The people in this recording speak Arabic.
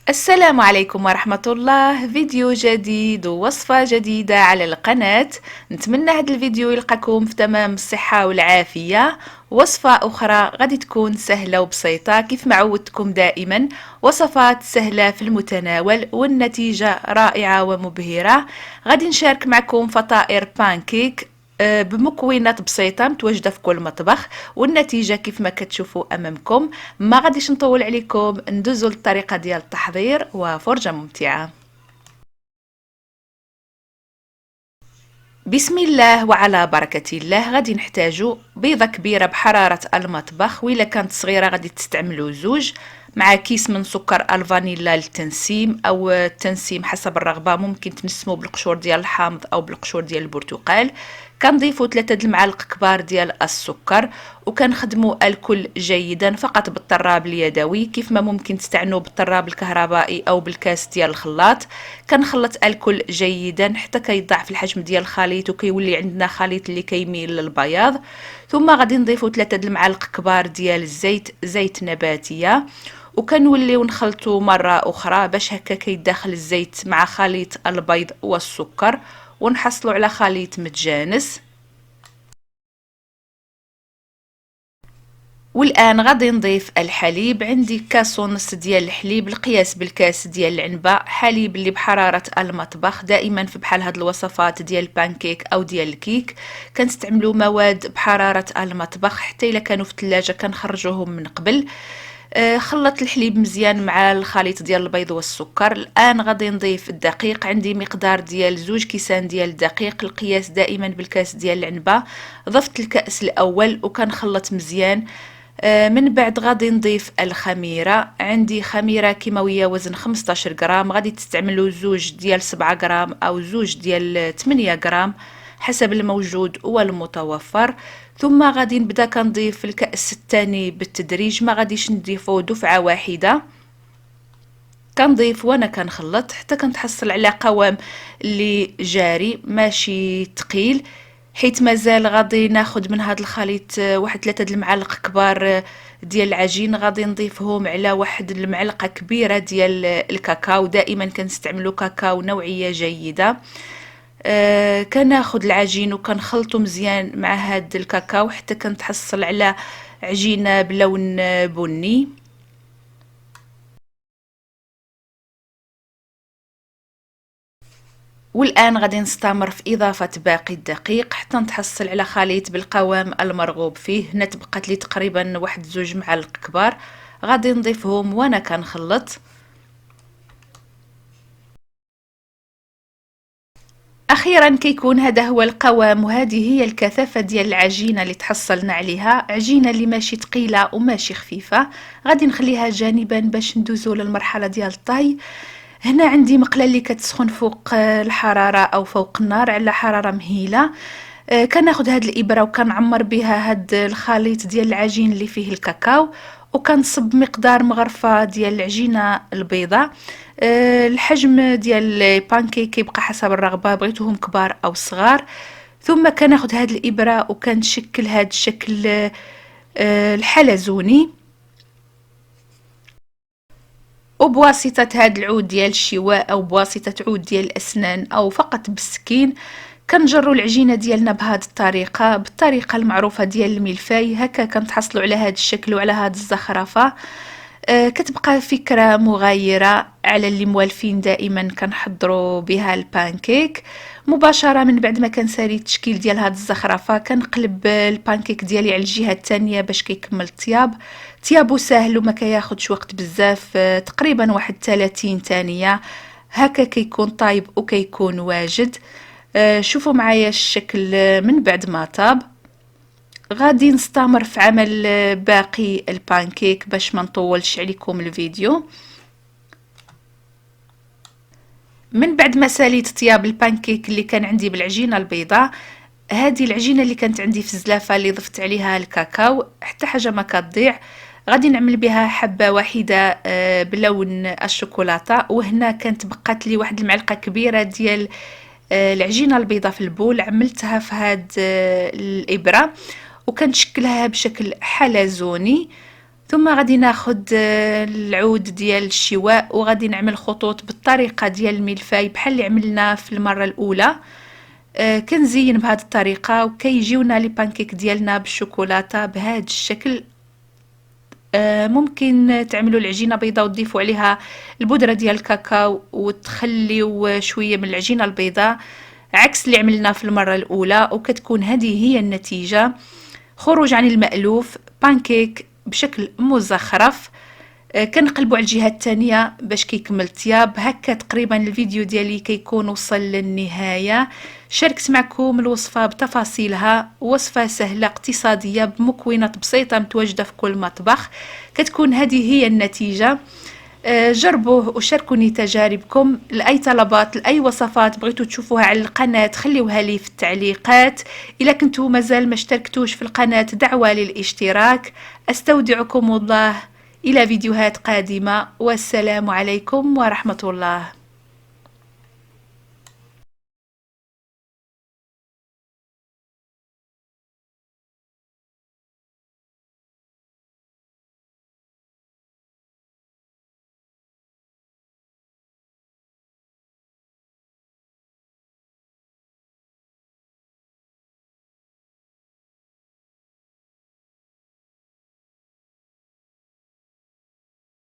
السلام عليكم ورحمة الله. فيديو جديد ووصفة جديدة على القناة. نتمنى هذا الفيديو يلقاكم في تمام الصحة والعافية. وصفة أخرى غادي تكون سهلة وبسيطة كيف ما عودتكم دائما، وصفات سهلة في المتناول والنتيجة رائعة ومبهرة. غادي نشارك معكم فطائر بانكيك بمكونات بسيطة متواجدة في كل مطبخ، والنتيجة كيف ما كتشوفوا أمامكم. ما غاديش نطول عليكم، ندوزو للطريقة ديال التحضير وفرجة ممتعة. بسم الله وعلى بركة الله. غادي نحتاجو بيضة كبيرة بحرارة المطبخ، وإلا كانت صغيرة غادي تستعملوا زوج، مع كيس من سكر الفانيلا للتنسيم او التنسيم حسب الرغبة. ممكن تنسموا بالقشور ديال الحامض او بالقشور ديال البرتقال. كنضيفوا 3 المعالق كبار ديال السكر، وكنخدموا الكل جيدا فقط بالطراب اليدوي، كيف ما ممكن تستعنوا بالطراب الكهربائي او بالكاس ديال الخلاط. كنخلط الكل جيدا حتى كيضاعف الحجم ديال الخليط وكيولي عندنا خليط اللي كيميل للبياض. ثم غادي نضيفوا 3 المعالق كبار ديال الزيت، زيت نباتيه، وكنوليو نخلطو مرة أخرى باش هكا كيداخل الزيت مع خليط البيض والسكر، ونحصلو على خليط متجانس. والآن غادي نضيف الحليب. عندي كاس ونص ديال الحليب، القياس بالكاس ديال العنبة. حليب اللي بحرارة المطبخ. دائما في بحال هاد الوصفات ديال البانكيك أو ديال الكيك كنستعملوا مواد بحرارة المطبخ، حتى إلا كانوا في الثلاجة كنخرجوهم من قبل. خلط الحليب مزيان مع الخليط ديال البيض والسكر. الآن غادي نضيف الدقيق. عندي مقدار ديال 2 كيسان ديال الدقيق، القياس دائما بالكاس ديال العنبة. ضفت الكأس الأول وكنخلط مزيان. من بعد غادي نضيف الخميرة. عندي خميرة كيماوية وزن 15 غرام، غادي تستعملوا 2 ديال 7 غرام أو 2 ديال 8 غرام حسب الموجود والمتوفر. ثم غادي نبدا كنضيف الكأس الثاني بالتدريج، ما غاديش نضيفو دفعة واحدة. كنضيف وانا كنخلط حتى كنتحصل على قوام اللي جاري ماشي ثقيل، حيت مازال غادي ناخد من هذا الخليط واحد 3 المعالق كبار ديال العجين. غادي نضيفهم على واحد المعلقة كبيرة ديال الكاكاو. دائما كنستعملوا كاكاو نوعية جيدة. كناخد العجين وكنخلطو مزيان مع هاد الكاكاو حتى كنتحصل على عجينة بلون بني. والآن غادي نستمر في إضافة باقي الدقيق حتى نتحصل على خليط بالقوام المرغوب فيه. هنا تبقات لي تقريبا واحد 2 معالق كبار، غادي نضيفهم وانا كنخلط. اخيرا كيكون هذا هو القوام، وهذه هي الكثافه ديال العجينه اللي تحصلنا عليها. عجينه اللي ماشي ثقيله وماشي خفيفه. غادي نخليها جانبا باش ندوزو للمرحله ديال الطي. هنا عندي مقله اللي كتسخن فوق الحراره او فوق النار على حراره مهيله. كناخد هاد الابره وكنعمر بها هاد الخليط ديال العجين اللي فيه الكاكاو، وكنصب مقدار مغرفه ديال العجينه البيضاء. الحجم ديال البانكيك كيبقى حسب الرغبه، بغيتوهم كبار او صغار. ثم كناخد هاد الابره وكنشكل هاد الشكل الحلزوني، وبواسطه هاد العود ديال الشواء او بواسطه عود ديال الاسنان او فقط بالسكين كنجروا العجينه ديالنا بهذه الطريقه، بالطريقه المعروفه ديال الملفاي. هكا كنتحصلوا على هذا الشكل وعلى هذه الزخرفه. كتبقى فكره مغايره على اللي موالفين دائما كنحضروا بها البانكيك. مباشره من بعد ما كنسالي التشكيل ديال هذه الزخرفه كنقلب البانكيك ديالي على الجهه الثانيه باش كيكمل الطياب. طيابو ساهل وما كياخدش وقت بزاف، تقريبا واحد 30 ثانيه هكا كيكون طايب وكيكون واجد. شوفوا معايا الشكل من بعد ما طاب. غادي نستمر في عمل باقي البانكيك باش ما نطولش عليكم الفيديو. من بعد ما ساليت طياب البانكيك اللي كان عندي بالعجينه البيضاء، هذه العجينه اللي كانت عندي في الزلافه اللي ضفت عليها الكاكاو حتى حاجه ما كتضيع، غادي نعمل بها حبه واحده بلون الشوكولاته. وهنا كانت بقات لي واحد المعلقه كبيره ديال العجينه البيضاء في البول، عملتها في هاد الابره وكنشكلها بشكل حلزوني. ثم غادي ناخد العود ديال الشواء وغادي نعمل خطوط بالطريقه ديال الملفاي بحال اللي عملنا في المره الاولى. كنزين بهذه الطريقه وكيجيونا لي بانكيك ديالنا بالشوكولاته بهذا الشكل. ممكن تعملوا العجينه بيضاء وتضيفوا عليها البودره ديال الكاكاو وتخليوا شويه من العجينه البيضاء عكس اللي عملنا في المره الاولى، وكتكون هذه هي النتيجه. خروج عن المألوف، بانكيك بشكل مزخرف. كنقلبوا على الجهه الثانيه باش كيكمل الطياب. هكا تقريبا الفيديو ديالي كيكون وصل للنهايه. شاركت معكم الوصفه بتفاصيلها، وصفه سهله اقتصاديه بمكونات بسيطه متواجده في كل مطبخ. كتكون هذه هي النتيجه. جربوه وشاركوني تجاربكم. لأي طلبات لأي وصفات بغيتوا تشوفوها على القناة خليوها لي في التعليقات. إذا كنتوا مازال ما اشتركتوش في القناة دعوة للاشتراك. أستودعكم الله إلى فيديوهات قادمة، والسلام عليكم ورحمة الله.